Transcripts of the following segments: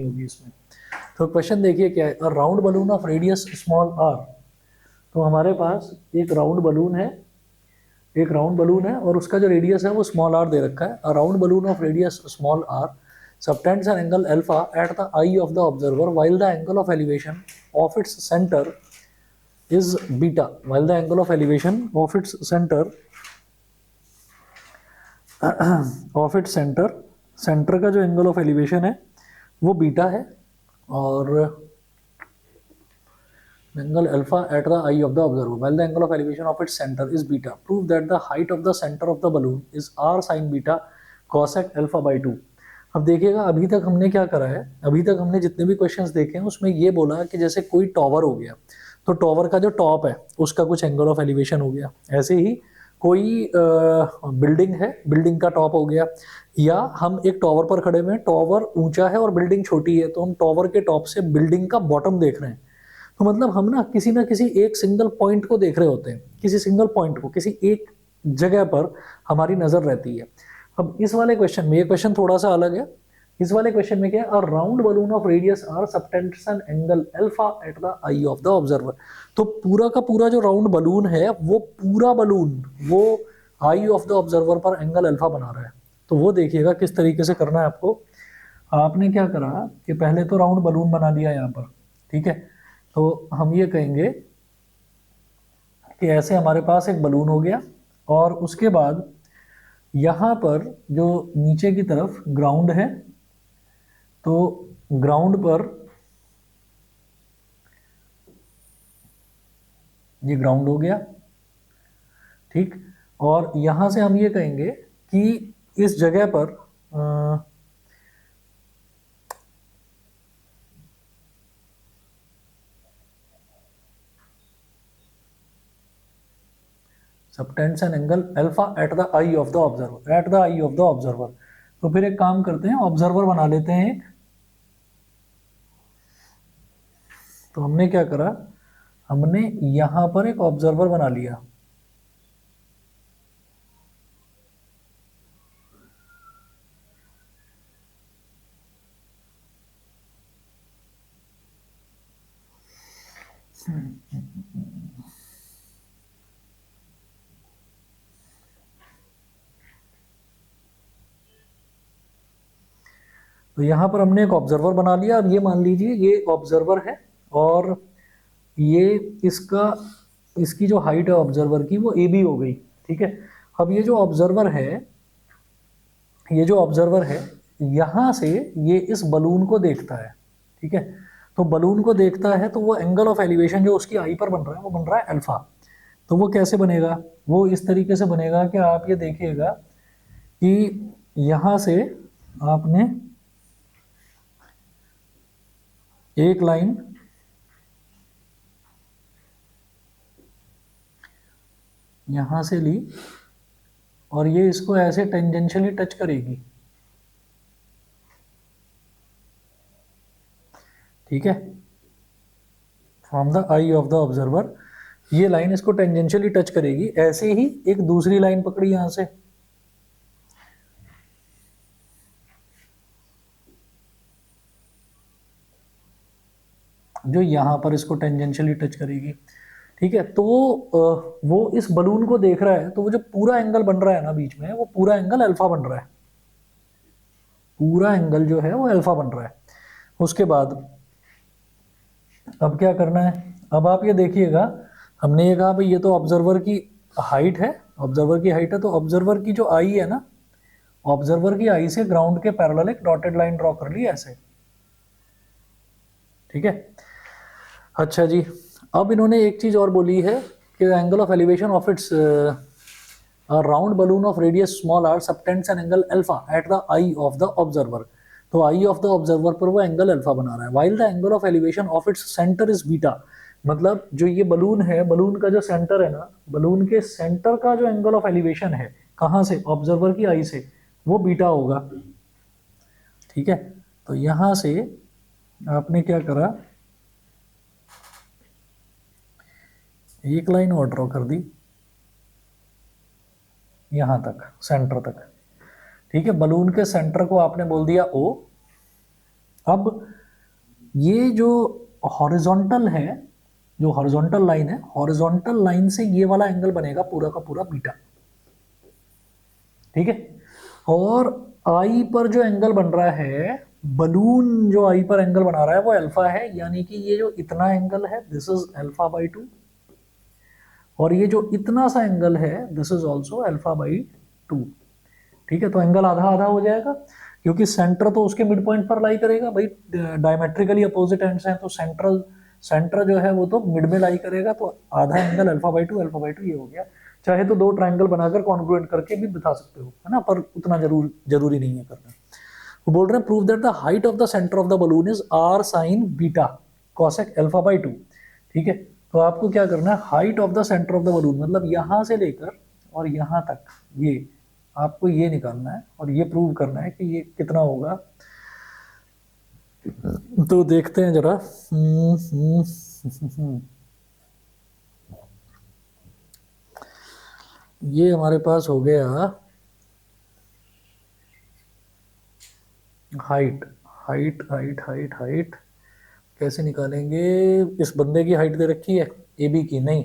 होगी इसमें। तो क्वेश्चन देखिए क्या है, a round balloon of radius small R. तो हमारे पास एक राउंड बलून है और उसका जो रेडियस है वो स्मॉल आर दे रखा है। A round balloon of radius small R subtends an angle alpha at the eye of the observer while the angle of elevation of its center is beta. While the angle of elevation of its center centre का जो angle of elevation है वो beta है और angle alpha at the eye of the observer while the angle of elevation of its center is beta. Prove that the height of the center of the balloon is r sin beta cosec alpha by 2. अब देखिएगा अभी तक हमने क्या करा है, अभी तक हमने जितने भी क्वेश्चंस देखे हैं उसमें ये बोला कि जैसे कोई टॉवर हो गया तो टॉवर का जो टॉप है उसका कुछ एंगल ऑफ एलिवेशन हो गया, ऐसे ही कोई बिल्डिंग है, बिल्डिंग का टॉप हो गया, या हम एक टॉवर पर खड़े हुए हैं, टॉवर ऊंचा है और बिल्डिंग छोटी है तो हम टॉवर के टॉप से बिल्डिंग का बॉटम देख रहे हैं। तो मतलब हम ना किसी एक सिंगल पॉइंट को देख रहे होते हैं, किसी सिंगल पॉइंट को, किसी एक जगह पर हमारी नजर रहती है। अब इस वाले क्वेश्चन में, ये क्वेश्चन थोड़ा सा अलग है। इस वाले क्वेश्चन में क्या है, a round balloon of radius R subtends an angle alpha at the eye of the observer. तो पूरा का पूरा जो राउंड बलून है वो पूरा बलून वो आई ऑफ द ऑब्जर्वर पर एंगल अल्फा बना रहा है। तो वो देखिएगा किस तरीके से करना है आपको। आपने क्या करा कि पहले तो राउंड बलून बना लिया यहाँ पर, ठीक है। तो हम ये कहेंगे कि ऐसे हमारे पास एक बलून हो गया और उसके बाद यहाँ पर जो नीचे की तरफ ग्राउंड है, तो ग्राउंड पर ये ग्राउंड हो गया, ठीक। और यहां से हम ये कहेंगे कि इस जगह पर subtends an angle alpha at the eye of the observer, eight the eye of the observer. तो फिर एक काम करते हैं, ऑब्जर्वर बना लेते हैं एक। तो हमने क्या करा, हमने यहां पर एक ऑब्जर्वर बना लिया। तो यहां पर हमने एक ऑब्जर्वर बना लिया। अब ये मान लीजिए ये ऑब्जर्वर है और ये इसका इसकी जो हाइट है ऑब्जर्वर की वो ए बी हो गई, ठीक है। अब ये जो ऑब्जर्वर है, ये जो ऑब्जर्वर है यहां से ये इस बलून को देखता है, ठीक है। तो बलून को देखता है तो वो एंगल ऑफ एलिवेशन जो उसकी आई पर बन रहा है वो बन रहा है अल्फा। तो वो कैसे बनेगा, वो इस तरीके से बनेगा कि आप ये देखिएगा कि यहां से आपने एक लाइन यहां से ली और ये इसको ऐसे टेंजेंशियली टच करेगी, ठीक है। From the eye of the observer ये लाइन इसको टेंजेंशियली टच करेगी। ऐसे ही एक दूसरी लाइन पकड़ी यहां से, जो यहां पर इसको टेंजेंशियली टच करेगी, ठीक है। तो वो इस बलून को देख रहा है तो वो जो पूरा एंगल बन रहा है ना बीच में, वो पूरा एंगल अल्फा बन रहा है, पूरा एंगल जो है वो अल्फा बन रहा है। उसके बाद अब क्या करना है, अब आप ये देखिएगा, हमने ये कहा भाई ये तो ऑब्जर्वर की हाइट है, ऑब्जर्वर की हाइट है, तो ऑब्जर्वर की जो आई है ना, ऑब्जर्वर की आई से ग्राउंड के पैरेलल एक डॉटेड लाइन ड्रॉ कर ली ऐसे, ठीक है। अच्छा जी, अब इन्होंने एक चीज और बोली है कि angle of elevation of its round balloon of radius small R subtends an angle alpha at the eye of the observer. तो आई ऑफ द ऑब्जर्वर पर वो एंगल अल्फा बना रहा है। While the angle of elevation of its centre is beta. मतलब जो ये balloon है, बलून का जो सेंटर है ना, बलून के सेंटर का जो एंगल ऑफ एलिवेशन है कहाँ से, ऑब्जर्वर की आई से, वो बीटा होगा, ठीक है। तो यहां से आपने क्या करा, एक लाइन और ड्रॉ कर दी यहां तक, सेंटर तक, ठीक है। बलून के सेंटर को आपने बोल दिया ओ। अब ये जो हॉरिजॉन्टल है, जो हॉरिजॉन्टल लाइन है, हॉरिजॉन्टल लाइन से ये वाला एंगल बनेगा पूरा का पूरा बीटा, ठीक है। और आई पर जो एंगल बन रहा है, बलून जो आई पर एंगल बना रहा है वो अल्फा है, यानी कि ये जो इतना एंगल है दिस इज अल्फा बाई 2, और ये जो इतना सा एंगल है this is also alpha by 2, ठीक है। तो एंगल आधा आधा हो जाएगा, क्योंकि सेंटर तो उसके मिड पॉइंट पर लाई करेगा भाई, डायमेट्रिकली अपोजिट एंड्स हैं, तो सेंटर जो है वो तो मिड में लाई करेगा, तो आधा एंगल अल्फा बाई 2 ये हो गया। चाहे तो दो ट्राइंगल बनाकर कॉन्ग्रुएंट करके भी बता सकते हो, है ना, पर उतना जरूरी नहीं है करना। वो बोल रहे हैं prove that the height of the centre of the balloon is R sine beta cosec alpha by 2, ठीक है। तो आपको क्या करना है, height of the centre of the balloon मतलब यहां से लेकर और यहां तक, ये आपको ये निकालना है और ये प्रूव करना है कि ये कितना होगा। तो देखते हैं जरा। ये हमारे पास हो गया height height height height height कैसे निकालेंगे, इस बंदे की हाइट दे रखी है ए बी की, नहीं,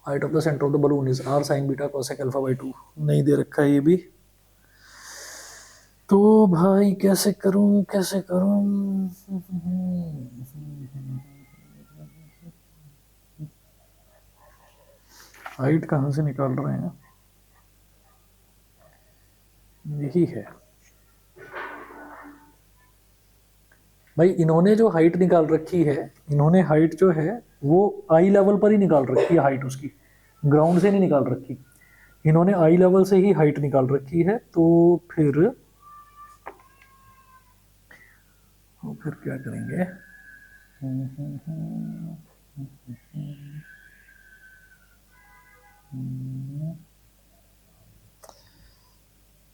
height of the centre of the balloon is R sine beta cosec alpha by 2, नहीं दे रखा है ये भी। तो भाई कैसे करूं कैसे करूं, हाइट कहां से निकाल रहे हैं, यही है भाई। इन्होंने जो हाइट निकाल रखी है, इन्होंने हाइट जो है वो आई लेवल पर ही निकाल रखी है, हाइट उसकी ग्राउंड से नहीं निकाल रखी, इन्होंने आई लेवल से ही हाइट निकाल रखी है। तो फिर क्या करेंगे,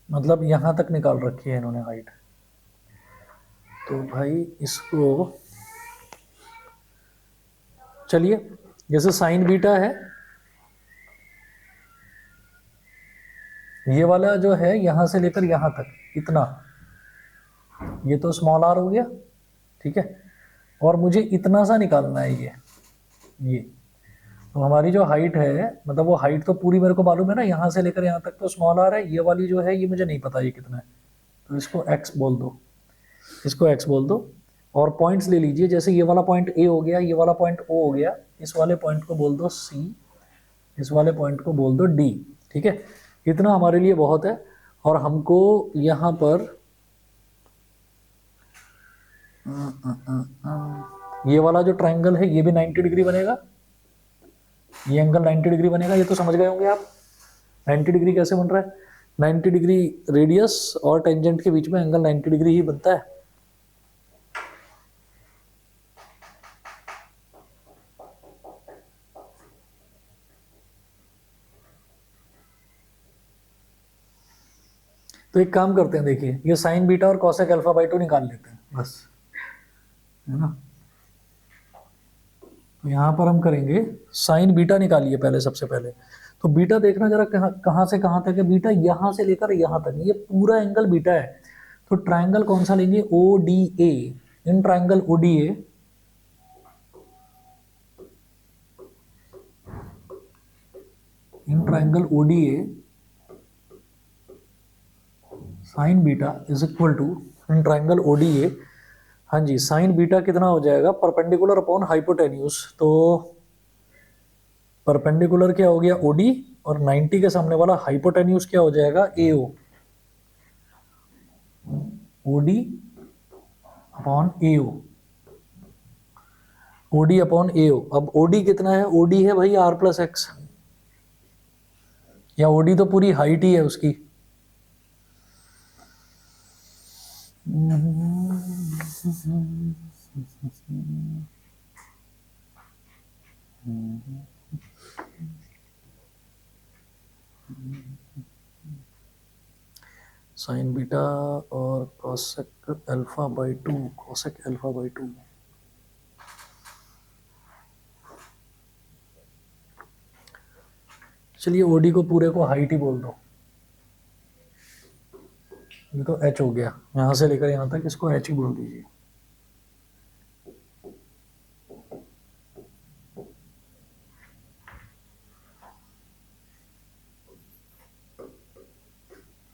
मतलब यहां तक निकाल रखी है इन्होंने हाइट, तो भाई इसको चलिए, जैसे साइन बीटा है, ये वाला जो है यहां से लेकर यहां तक इतना, ये तो स्मॉल आर हो गया, ठीक है। और मुझे इतना सा निकालना है ये तो हमारी जो हाइट है, मतलब वो हाइट तो पूरी मेरे को मालूम है ना, यहां से लेकर यहां तक तो स्मॉल आर है, ये वाली जो है ये मुझे नहीं पता ये कितना है, तो इसको एक्स बोल दो, इसको एक्स बोल दो। और पॉइंट्स ले लीजिए, जैसे ये वाला पॉइंट ए हो गया, ये वाला पॉइंट ओ हो गया, इस वाले पॉइंट को बोल दो सी, इस वाले पॉइंट को बोल दो डी, ठीक है। इतना हमारे लिए बहुत है। और हमको यहाँ पर ये वाला जो ट्राइंगल है ये भी 90 डिग्री बनेगा, ये एंगल 90 डिग्री बनेगा, ये तो समझ गए होंगे आप 90 डिग्री कैसे बन रहा है। 90 डिग्री रेडियस और टेंजेंट के बीच में एंगल 90 डिग्री ही बनता है। तो एक काम करते हैं, देखिए ये साइन बीटा और कॉसेक अल्फा बाई 2 निकाल लेते हैं बस, है ना। तो यहाँ पर हम करेंगे साइन बीटा निकालिए पहले, सबसे पहले तो बीटा देखना जरा कहाँ से कहाँ तक है, बीटा यहाँ से लेकर यहाँ तक, ये पूरा एंगल बीटा है। तो ट्राइंगल कौन सा लेंगे, O D A, in triangle O D A, in triangle O D A sine beta is equal to, in triangle O D A, हाँ जी, साइन बीटा कितना हो जाएगा, परपेंडिकुलर अपॉन हाइपोटेन्यूज, तो परपेंडिकुलर क्या हो गया ओडी, और 90 के सामने वाला हाइपोटेन्यूज क्या हो जाएगा एओ, ओडी अपॉन एओ, ओडी अपॉन एओ। अब ओडी कितना है, ओडी है भाई आर प्लस एक्स, या ओडी तो पूरी हाइट ही है उसकी, साइन बीटा और cosec alpha by 2, cosec alpha by 2, चलिए ओडी को पूरे को हाइट ही बोल दो, ये तो एच हो गया, यहां से लेकर यहां तक इसको एच ही बोल दीजिए।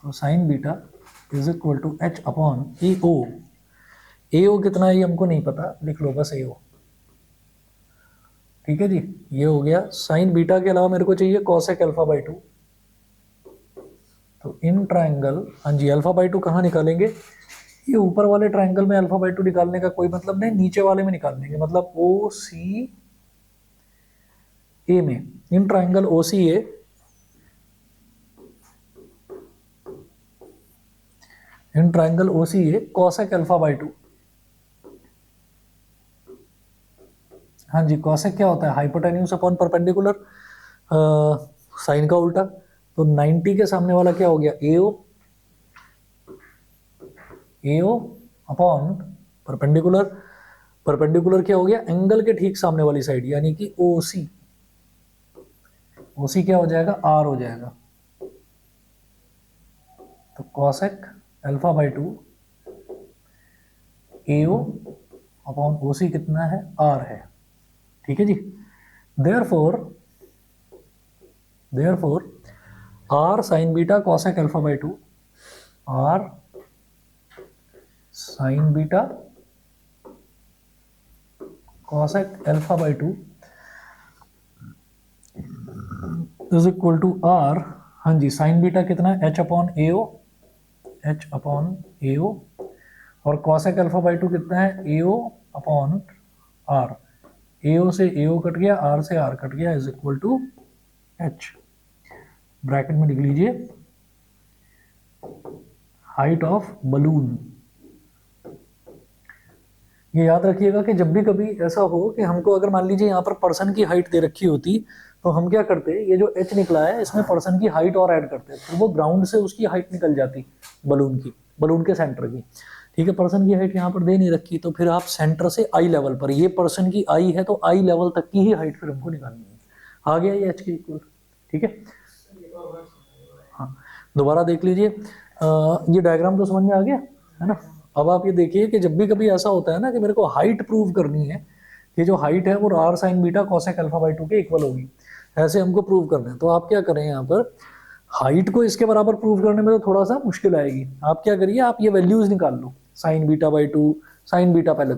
तो sine beta is equal to H upon A O. A O कितना है ये हमको नहीं पता, लिख लो बस ए ओ। ठीक है जी, ये हो गया। साइन बीटा के अलावा मेरे को चाहिए कॉसेक अल्फा बाई टू। तो इन ट्रायंगल, हाँ जी, अल्फा बाई टू कहाँ निकालेंगे? ये ऊपर वाले ट्रायंगल में अल्फा बाई टू निकालने का कोई मतलब नहीं, नीचे वाले में निकाल लेंगे, मतलब ओ सी ए में, in triangle O C A, in triangle O C A cosec alpha by two. हाँ जी, कॉसेक क्या होता है? हाइपोटेन्यूज अपॉन परपेंडिकुलर, साइन का उल्टा। तो 90 के सामने वाला क्या हो गया? एओ, एओ अपॉन परपेंडिकुलर, परपेंडिकुलर क्या हो गया? एंगल के ठीक सामने वाली साइड, यानी कि ओ सी। ओ सी क्या हो जाएगा? आर हो जाएगा। तो cosec alpha by two A O upon O C कितना है? आर है। ठीक है जी। Therefore R sine beta cosec alpha by two, R sine beta cosec alpha by two is equal to R, हाँ जी, साइन बीटा कितना है? H upon A O, H upon A O, और कॉसेक अल्फा बाई टू कितना है? A O upon R. A O से A O cut गया, R से आर कट गया, is equal to H. Bracket में लिख लीजिए हाइट ऑफ बलून। ये याद रखिएगा कि जब भी कभी ऐसा हो कि हमको, अगर मान लीजिए यहाँ पर पर्सन की हाइट दे रखी होती, तो हम क्या करते, ये जो एच निकला है इसमें पर्सन की हाइट और ऐड करते, तो वो ग्राउंड से उसकी हाइट निकल जाती बलून की, बलून के सेंटर की। ठीक है, पर्सन की हाइट यहाँ पर दे नहीं रखी, तो फिर आप सेंटर से आई लेवल पर, ये पर्सन की आई है तो आई लेवल तक की ही हाइट फिर हमको निकालनी है। आ गया ये एच के इक्वल। ठीक है, हाँ, दोबारा देख लीजिए। ये डायग्राम तो समझ में आ गया है ना। अब आप ये देखिए कि जब भी कभी ऐसा होता है ना कि मेरे को हाइट प्रूव करनी है, कि जो हाइट है वो R sine beta cosec alpha by two के इक्वल होगी, ऐसे हमको प्रूव करना है, तो आप क्या करें, यहाँ पर हाइट को इसके बराबर प्रूव करने में तो थोड़ा सा मुश्किल आएगी। आप क्या करिए, आप ये वैल्यूज निकाल लो, sine beta by two, sine beta पहले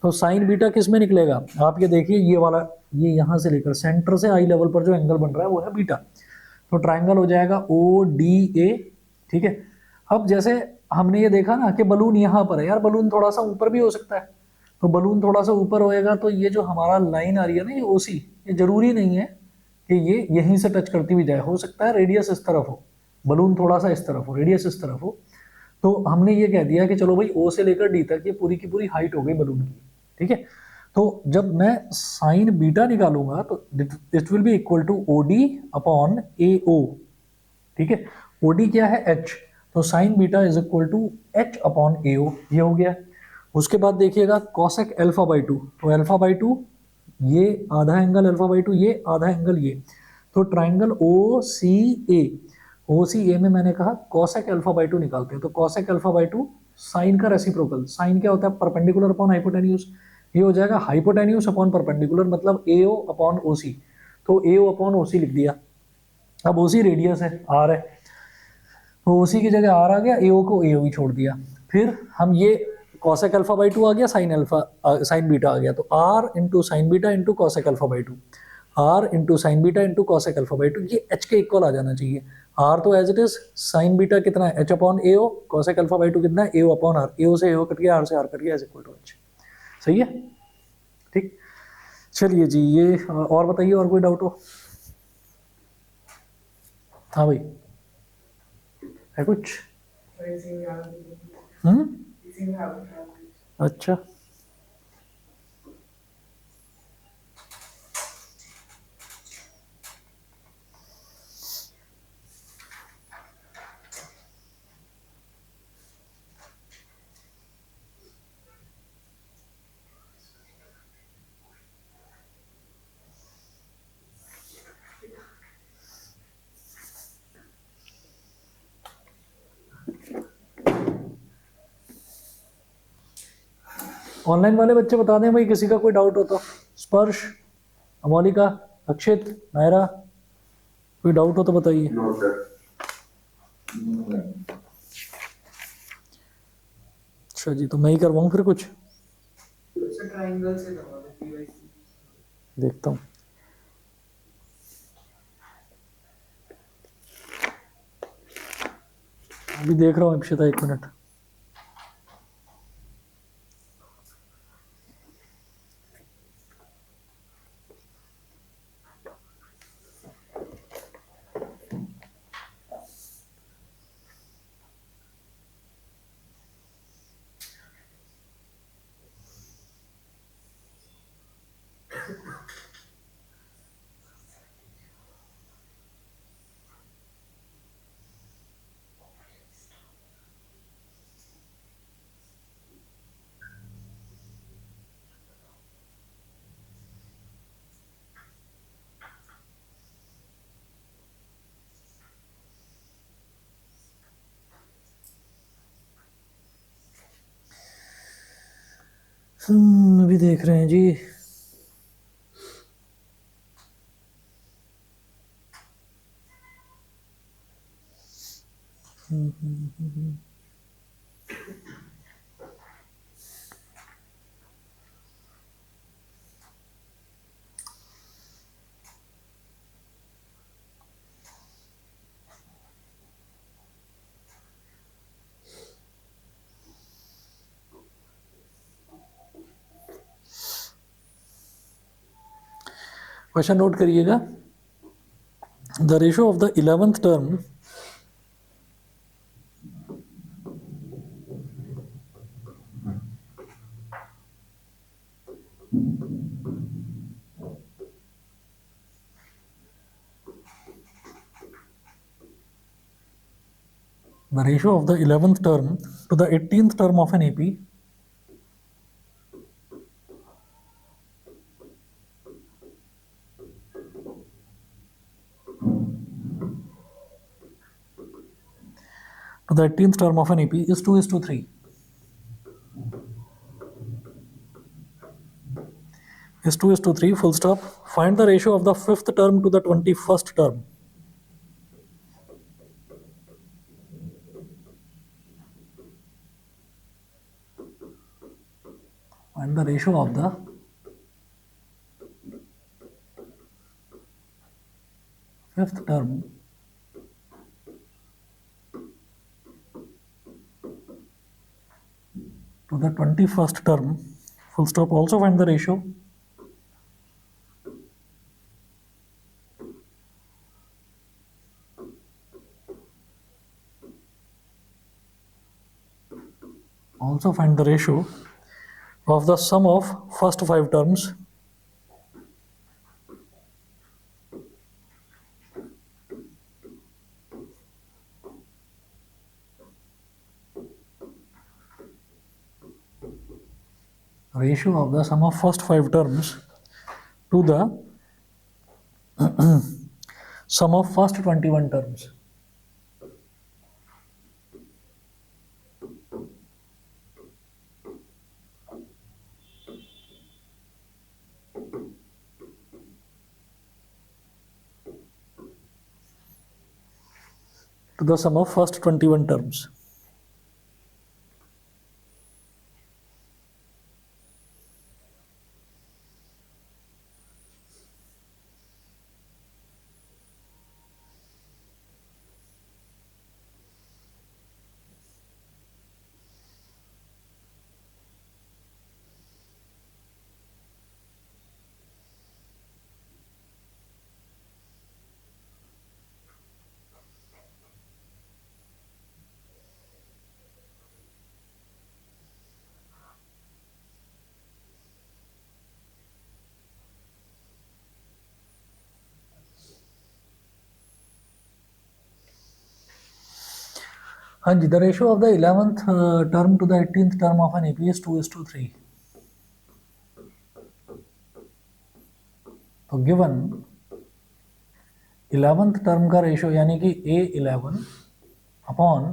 तो साइन बीटा किस में निकलेगा? आप ये देखिए, ये वाला, ये यहाँ से लेकर सेंटर से आई लेवल पर जो एंगल बन रहा है वो है बीटा। तो ट्राइंगल हो जाएगा ओ डी ए। ठीक है, अब जैसे हमने ये देखा ना कि बलून यहाँ पर है, यार बलून थोड़ा सा ऊपर भी हो सकता है, तो बलून थोड़ा सा ऊपर होएगा, तो ये जो हमारा लाइन आ रही है ना, ये ओसी, ये जरूरी नहीं है कि ये यहीं से टच करती भी जाए, हो सकता है रेडियस इस तरफ हो, बलून थोड़ा सा इस तरफ हो, रेडियस इस तरफ हो। तो हमने ये कह दिया कि चलो भाई ओ से लेकर डी तक ये पूरी की पूरी हाइट हो गई बलून की। ठीक है, तो जब मैं साइन बीटा निकालूंगा तो it will be equal to O D upon A O. ठीक है, ओ डी क्या है? एच, तो sine beta is equal to H upon A O, ये हो गया। उसके बाद देखिएगा कॉसेक अल्फा बाई टू, तो अल्फा बाई टू, ये आधा एंगल अल्फा बाई टू, ये आधा एंगल ये, तो triangle O C A, O C A में मैंने कहा कॉसेक अल्फा बाई टू निकालते हैं, तो cosec alpha by two sine का रेसिप्रोकल, साइन क्या होता है? परपेंडिकुलर अपॉन हाइपोटेन्यूज, ये हो जाएगा हाइपोटेन्यूज अपॉन परपेंडिकुलर, मतलब ए ओ अपॉन ओ सी, तो ए ओ अपॉन ओ सी लिख दिया। अब ओ सी रेडियस है, आर है, तो ओ सी की जगह आर आ गया, ए ओ को ए ओ भी छोड़ दिया। फिर हम ये कॉसेक अल्फा बाई टू आ गया, साइन बीटा आ गया, तो R into sine beta into cosec alpha by two, R into sine beta into cosec alpha by two, ये एच के इक्वल आ जाना चाहिए। आर तो as it is, sine beta कितना है? H upon A O, cosec alpha by two कितना है? A O upon R, A O से ए ओ कट गया, आर से आर कट गया, इज इक्वल टू एच। सही है, ठीक। चलिए जी, ये और बताइए, और कोई डाउट हो? हाँ भाई, है कुछ? अच्छा, ऑनलाइन वाले बच्चे बता दें भाई, किसी का कोई डाउट हो तो। स्पर्श, अमोलिका, अक्षित, नायरा, कोई डाउट हो तो बताइए। अच्छा जी, तो मैं ही करवाऊँ फिर कुछ, ट्रायंगल से करवा दो PYC। देखता हूँ। अभी देख रहा हूँ अक्षता, 1 मिनट। अभी देख रहे हैं जी। क्वेश्चन नोट करिएगा। The ratio of the 11th term of the 11th term to the 18th term of an AP is 2:3. Is 2:3, full stop. Find the ratio of the 5th term to the 21st term. Find the ratio of the 5th term to the 21st term, full stop. Also find the ratio of the sum of first 5 terms to the sum of first 21 terms. To the sum of first 21 terms. हाँ जी, the ratio of the 11th term to the 18th term of n AP is 2:3. तो given 11th term का ratio यानी कि A11 upon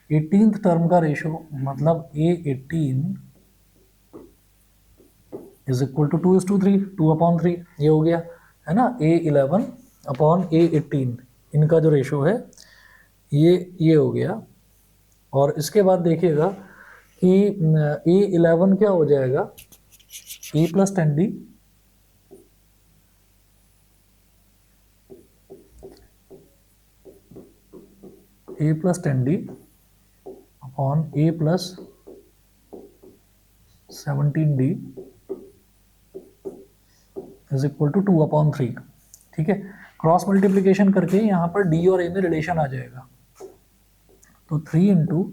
18th term का ratio मतलब A18 is equal to 2:3, 2/3 ये हो गया है ना। A11 अपॉन A18 इनका जो रेशियो है ये हो गया। और इसके बाद देखिएगा कि A11 क्या हो जाएगा, A plus 10D A plus 10D upon A plus 17D is equal to 2/3। ठीक है, क्रॉस मल्टीप्लीकेशन करके यहाँ पर D और A में रिलेशन आ जाएगा। तो 3 into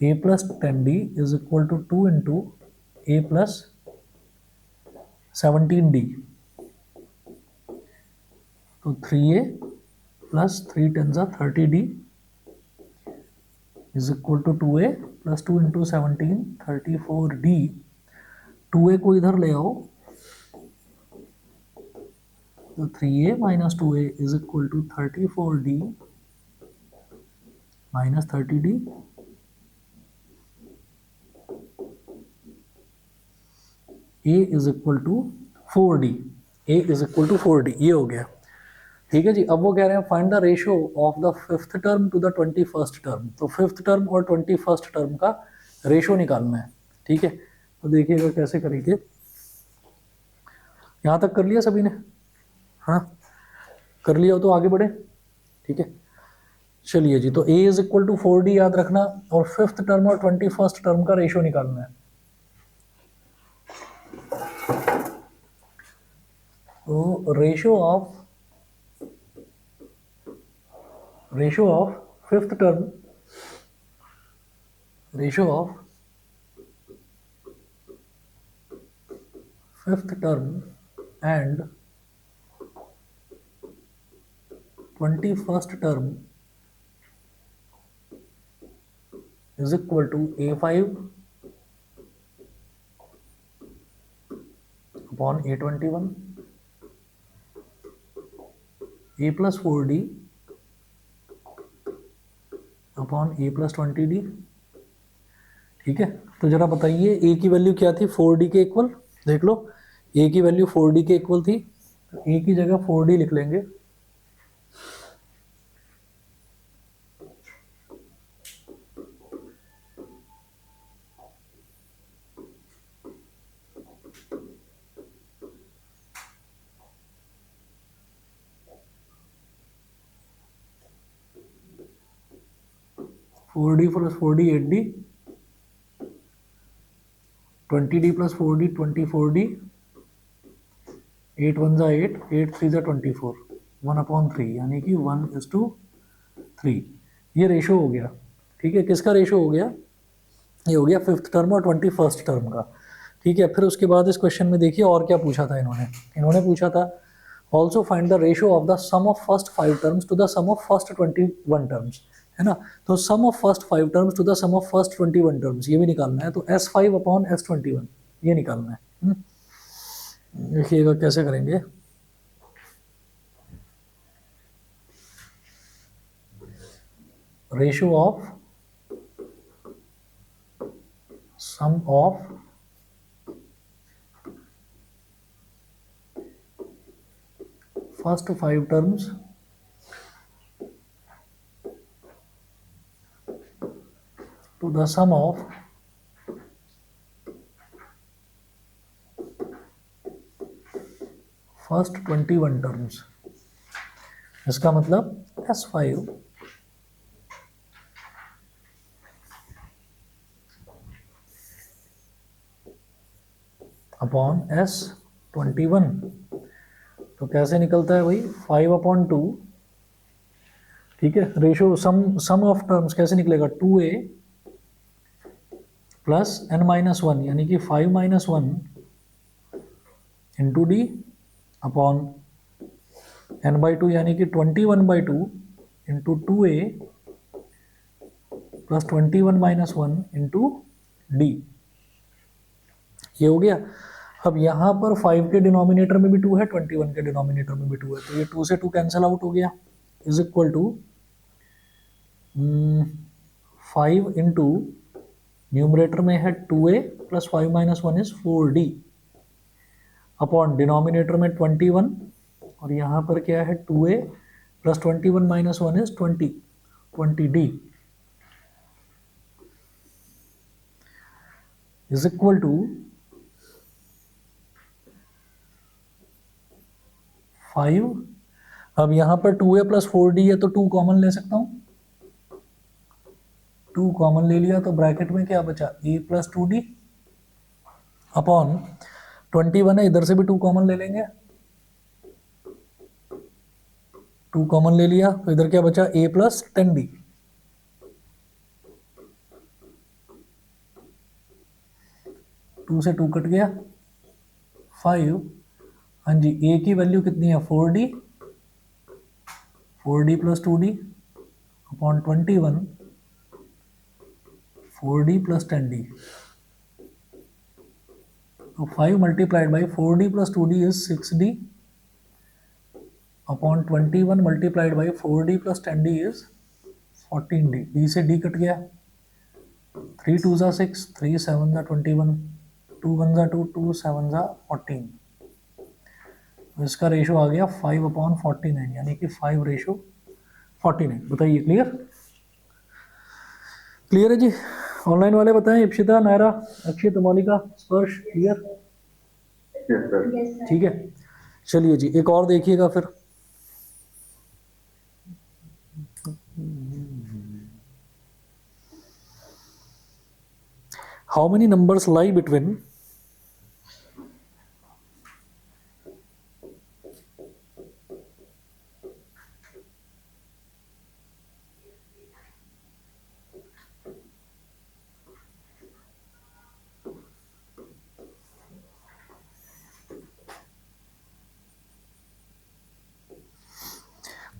A plus 10D is equal to 2 into A plus 17D। तो 3A plus 3 10 30D is equal to 2A plus 2 into 17 34D। 2A को इधर ले आओ, तो 3A minus 2A is equal to 34D minus 30D। A is equal to 4D। A is equal to 4D, ये हो गया। ठीक है जी, अब वो कह रहे हैं find the ratio of the 5th term to the 21st term. तो 5th टर्म और 21st टर्म का रेशियो निकालना है। ठीक है, तो देखिएगा कैसे करेंगे। यहाँ तक कर लिया सभी ने? हाँ, कर लिया हो तो आगे बढ़े। ठीक है, चलिए जी, तो A is equal to 4D याद रखना, और 5th टर्म और 21st टर्म का रेशियो निकालना है। तो ratio of 5th term, ratio of 5th term and 21st term is equal to A5 upon A21 A plus 4D upon A plus 20D। ठीक है, तो जरा बताइए A की वैल्यू क्या थी 4D के इक्वल। देख लो, A की वैल्यू 4D के इक्वल थी, तो A की जगह 4D लिख लेंगे। Four D plus 4D 8D, 20D plus 4D 24D, 8 1 जा 8, 8 3 जा 24, 1/3, यानी कि 1:3। ये रेशो हो गया। ठीक है, किसका रेशो हो गया? ये हो गया 5th टर्म और 21st टर्म का। ठीक है, फिर उसके बाद इस क्वेश्चन में देखिए और क्या पूछा था इन्होंने पूछा था also find the ratio of the sum of first 5 terms to the sum of first 21 terms, है ना। तो sum of first 5 terms to the sum of first 21 terms ये भी निकालना है। तो S5 अपॉन S21 ये निकालना है। देखिएगा कैसे करेंगे। Ratio of sum of first 5 terms to the sum of first 21 terms। इसका मतलब S5 अपॉन S21। तो कैसे निकलता है भाई, 5/2। ठीक है, रेशो सम ऑफ टर्म्स कैसे निकलेगा, 2A प्लस n-1 यानी कि 5-1 इंटू D अपॉन n/2 यानी कि 21/2 into 2A plus 21-1 into D। ये हो गया। अब यहाँ पर 5 के डिनोमिनेटर में भी 2 है, 21 के डिनोमिनेटर में भी 2 है, तो ये 2 से 2 कैंसिल आउट हो गया। Is equal to 5 into numerator में है 2A plus 5-1 is 4D upon denominator में 21, और यहाँ पर क्या है 2A plus 21 minus 1 is 20, 20d is equal to 5। अब यहाँ पर 2a प्लस 4d है तो 2 कॉमन ले सकता हूँ, 2 कॉमन ले लिया तो ब्रैकेट में क्या बचा, a प्लस 2d अपॉन 21 है, इधर से भी 2 कॉमन ले लेंगे, 2 कॉमन ले लिया तो इधर क्या बचा, a प्लस 10d। टू से 2 कट गया, 5। हाँ जी, a की वैल्यू कितनी है, 4d, 4d plus 2d upon 21, 4d plus 10d। तो 5 multiplied by 4d plus 2d is 6d upon 21 multiplied by 4d plus 10d is 14d। d से d cut गया, 3 2 ज़ा 6, 3 7 ज़ा 21, 2 1 ज़ा 2, 2 7 ज़ा 14। इसका रेशो आ गया 5 अपॉन 49, यानी कि 5 रेशो 49। बताइए, क्लियर? क्लियर है जी? ऑनलाइन वाले बताएं, इप्शिता, नायरा, अक्षित, मोनिका, स्पर्श, क्लियर? ठीक है, चलिए जी, एक और देखिएगा फिर। How many numbers lie between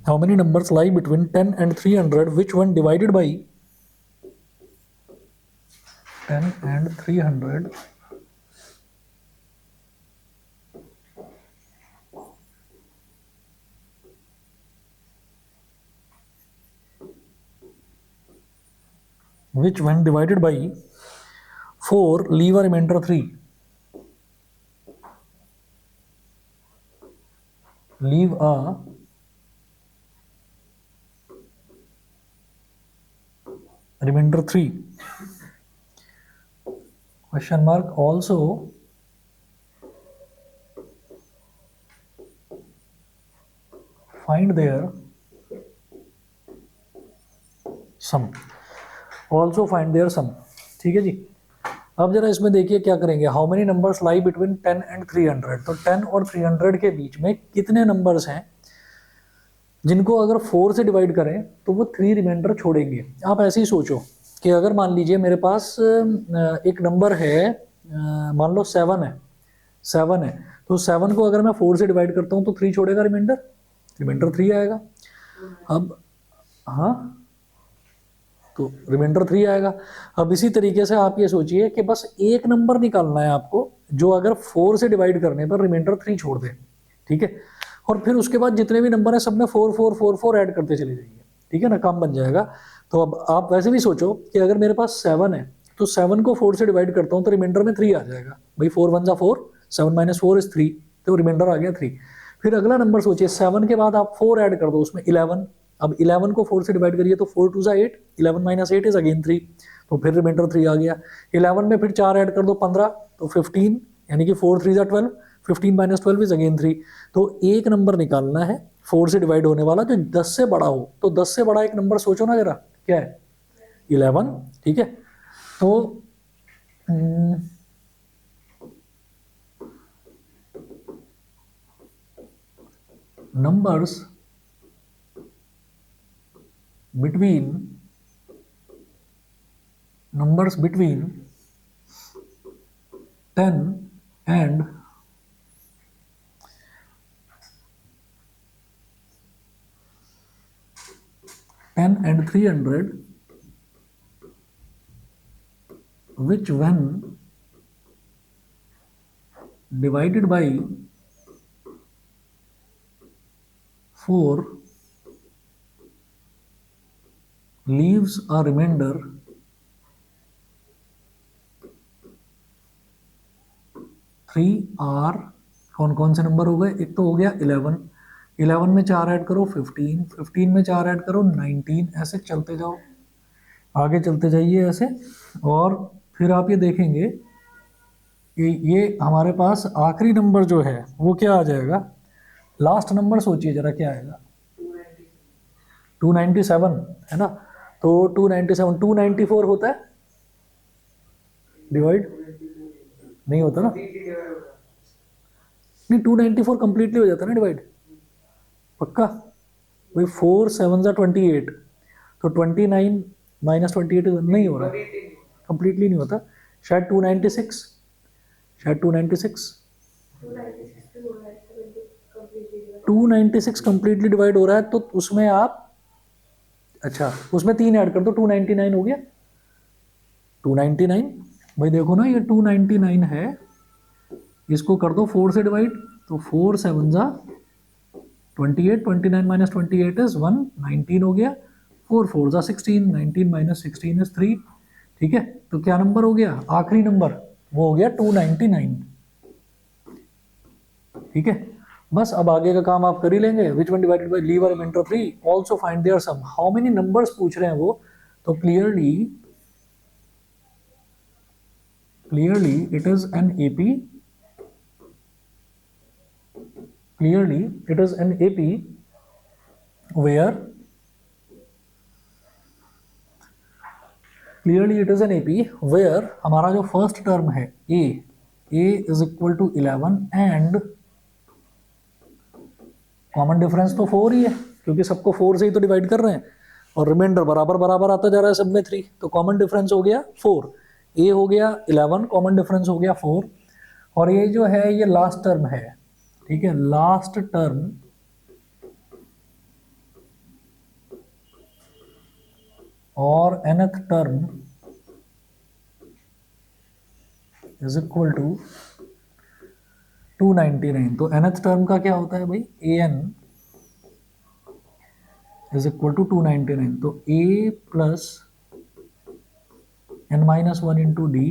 how many numbers lie between 10 and 300, which one divided by 10 and 300 which when divided by 4 leave a remainder 3, leave a remainder 3, question mark, also find their sum, also find their sum। ठीक है जी, अब जरा इसमें देखिए क्या करेंगे, how many numbers lie between 10 and 300, तो 10 और 300 के बीच में कितने नंबर्स हैं जिनको अगर 4 से डिवाइड करें तो वो 3 रिमाइंडर छोड़ेंगे। आप ऐसे ही सोचो कि अगर मान लीजिए मेरे पास एक नंबर है, मान लो 7 है, 7 है, तो 7 को अगर मैं 4 से डिवाइड करता हूँ तो 3 छोड़ेगा रिमाइंडर, रिमाइंडर 3 आएगा। अब हाँ, तो रिमाइंडर 3 आएगा। अब इसी तरीके से आप ये सोचिए कि बस एक नंबर निकालना है आपको जो अगर 4 से डिवाइड करने पर रिमाइंडर 3 छोड़ दे, ठीक है, और फिर उसके बाद जितने भी नंबर है सब में 4 4 4 4 ऐड करते चले जाइए, ठीक है ना, काम बन जाएगा। तो अब आप वैसे भी सोचो कि अगर मेरे पास 7 है तो 7 को 4 से डिवाइड करता हूँ तो रिमाइंडर में 3 आ जाएगा, भाई 4 1 ज़ा 4, 7 माइनस 4 इज 3, तो रिमाइंडर आ गया 3। फिर अगला नंबर सोचिए, 7 के बाद आप 4 ऐड कर दो उसमें 11, अब 11 को 4 से डिवाइड करिए तो 4 2 ज़ा 8, 11 माइनस 8 इज अगेन 3, तो फिर रिमाइंडर 3 आ गया। 11 में फिर 4 ऐड कर दो 15, तो 15, यानी कि 4 3 ज़ा 12, 15 माइनस 12 इज अगेन 3। तो एक नंबर निकालना है 4 से डिवाइड होने वाला जो 10 से बड़ा हो, तो 10 से बड़ा एक नंबर सोचो ना जरा, क्या है, 11, ठीक है। तो numbers between 10 and 300, which when divided by 4 leaves a remainder 3 are, कौन कौन से नंबर हो गए, एक तो हो गया 11, 11 में 4 ऐड करो 15, 15 में 4 ऐड करो 19, ऐसे चलते जाओ, आगे चलते जाइए ऐसे। और फिर आप ये देखेंगे कि ये हमारे पास आखिरी नंबर जो है वो क्या आ जाएगा, लास्ट नंबर सोचिए जरा क्या आएगा, 297 है ना। तो 297, 294 होता है डिवाइड, नहीं होता ना, नहीं 294 कंप्लीटली हो जाता है ना डिवाइड, पक्का भाई। 4 7 जा 28, तो 29 माइनस 28 नहीं हो रहा, कंप्लीटली नहीं होता। शायद 296, शायद 296, 296 कंप्लीटली डिवाइड हो रहा है। तो उसमें आप, अच्छा उसमें 3 ऐड कर दो, 299 हो गया। 299 भाई देखो ना, ये 299 है, इसको कर दो 4 से डिवाइड, तो 4 7 जा 28, 29 माइनस 28 इज 1, 19 हो गया। 4 4 जा 16, 19 माइनस 16 इज 3। ठीक है, तो क्या नंबर हो गया आखिरी नंबर, वो हो गया 299। ठीक है, बस अब आगे का काम आप कर ही लेंगे। Which one divided by leave remainder 3, also find their sum. How many numbers पूछ रहे हैं वो, तो clearly it is an AP, clearly it is an AP where, clearly it is an AP where हमारा जो फर्स्ट टर्म है a is equal to 11 and common difference तो 4 ही है, क्योंकि सबको 4 से ही तो डिवाइड कर रहे हैं, और रिमाइंडर बराबर बराबर आता जा रहा है सब में 3, तो कॉमन डिफरेंस हो गया 4। a हो गया 11, कॉमन डिफरेंस हो गया 4, और ये जो है ये लास्ट टर्म है। ठीक है, लास्ट टर्म और nth term is equal to 299। तो nth टर्म का क्या होता है भाई, an इज इक्वल टू 299। तो a plus n minus 1 into D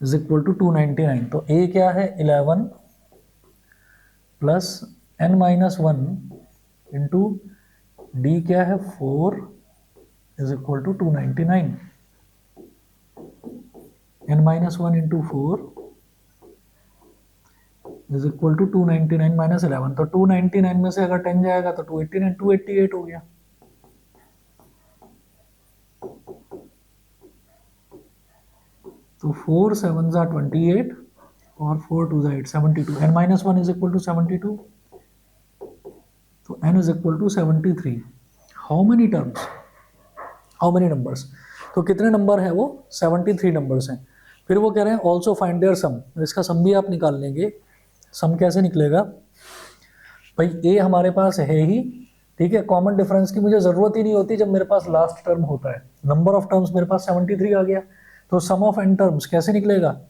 is equal to 299। तो a क्या है 11 plus n minus 1 into D क्या है 4 is equal to 299। n minus 1 into 4 is equal to 299 minus 11। तो 299 में से अगर 10 जाएगा तो 289, 288 हो गया। तो 4 7 जा 28 और 4 2 जा 8, 72। n minus 1 is equal to 72, तो n is equal to 73। How many terms, how many numbers, तो कितने नंबर हैं वो, 73 नंबर्स हैं। फिर वो कह रहे हैं ऑल्सो फाइंड देयर सम, इसका सम भी आप निकाल लेंगे। सम कैसे निकलेगा भाई, ए हमारे पास है ही, ठीक है, कॉमन डिफरेंस की मुझे ज़रूरत ही नहीं होती जब मेरे पास लास्ट टर्म होता है। नंबर ऑफ टर्म्स मेरे पास 73 आ गया, तो सम ऑफ एन टर्म्स कैसे निकलेगा,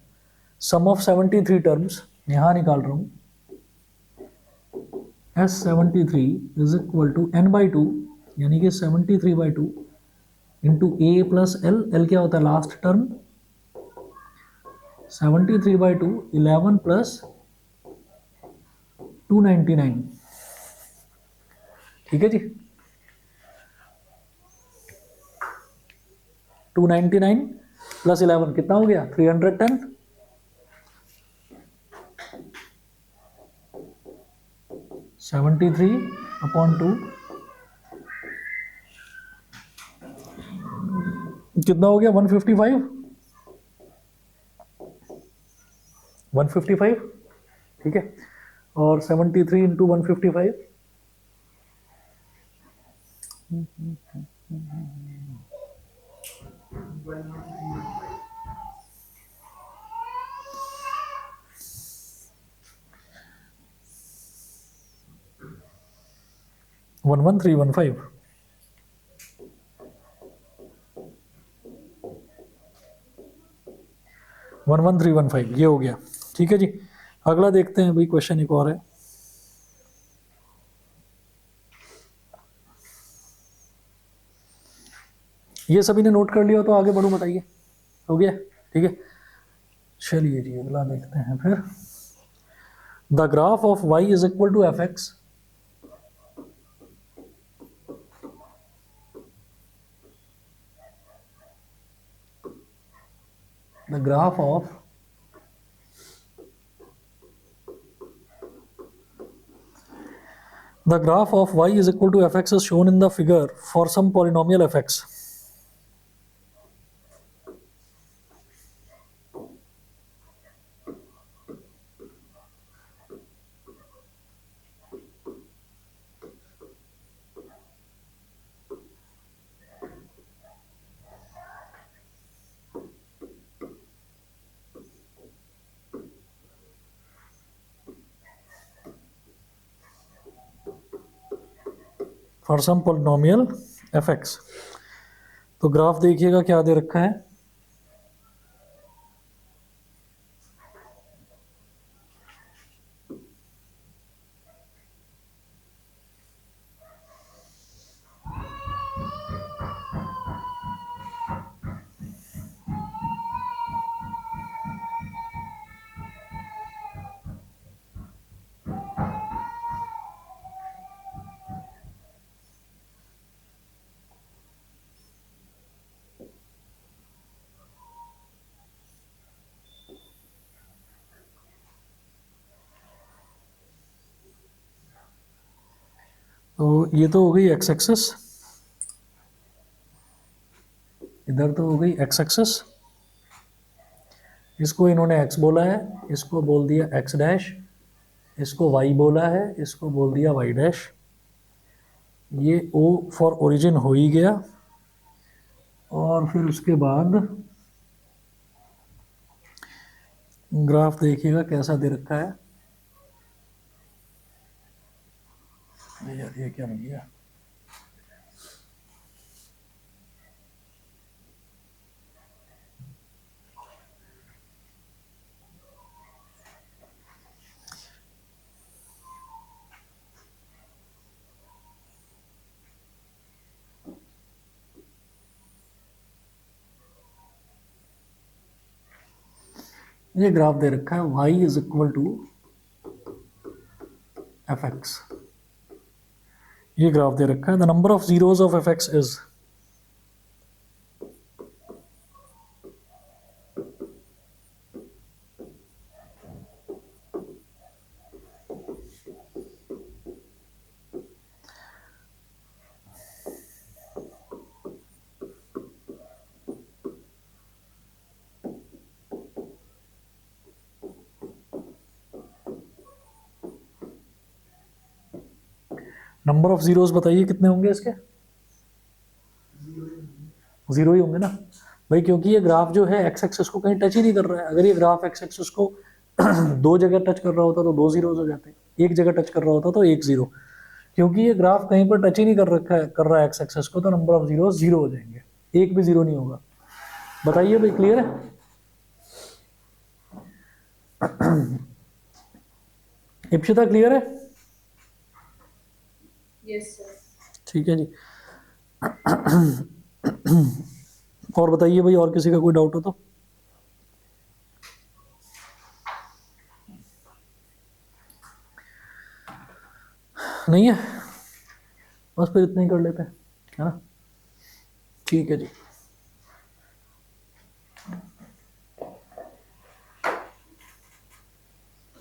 सम ऑफ 73 टर्म्स यहाँ निकाल रहा हूँ, S73 is equal to n by 2, यानी कि 73/2 into a plus l, l क्या होता है लास्ट टर्म, 73/2 11 प्लस 299। ठीक है जी, 299 प्लस 11 कितना हो गया 310। 73/2 कितना हो गया 155, 155। ठीक है, और 73 इंटू 155, वन 1315। 11315 ये हो गया। ठीक है जी, अगला देखते हैं भाई, क्वेश्चन एक और है। ये सभी ने नोट कर लिया तो आगे बढ़ो, बताइए हो गया। ठीक है, चलिए जी अगला देखते हैं फिर। The graph of y is equal to f x, the graph of the graph of y is equal to fx is shown in the figure for some polynomial fx. For some polynomial fx, तो graph देखिएगा क्या दे रखा है, तो ये तो हो गई एक्स एक्सिस, इधर तो हो गई एक्स एक्सिस, इसको इन्होंने x बोला है, इसको बोल दिया x डैश, इसको y बोला है, इसको बोल दिया y डैश। ये O फॉर ओरिजिन हो ही गया, और फिर उसके बाद ग्राफ देखिएगा कैसा दे रखा है। यार ये क्या बन गया, ये ग्राफ दे रखा है y is equal to f x, ये ग्राफ दे रखा है। The number of zeros of f x is, number of zeros बताइए कितने होंगे इसके, जीरो ही होंगे ना भाई, क्योंकि ये ग्राफ जो है एक्स एक्सिस को कहीं टच ही नहीं कर रहा है। अगर ये ग्राफ एक्स एक्सिस को दो जगह टच कर रहा होता तो दो जीरोज हो जाते, एक जगह टच कर रहा होता तो एक जीरो। क्योंकि ये ग्राफ कहीं पर टच ही नहीं कर रखा है, कर रहा है एक्स एक्सिस को, तो नंबर ऑफ जीरो जीरो हो जाएंगे, एक भी जीरो नहीं होगा। बताइए भाई, क्लियर है? इप्सिता क्लियर है? Yes sir. ठीक है जी। और बताइए भाई, और किसी का कोई डाउट हो तो? नहीं है, बस फिर इतना ही कर लेते हैं, है ना? ठीक है जी।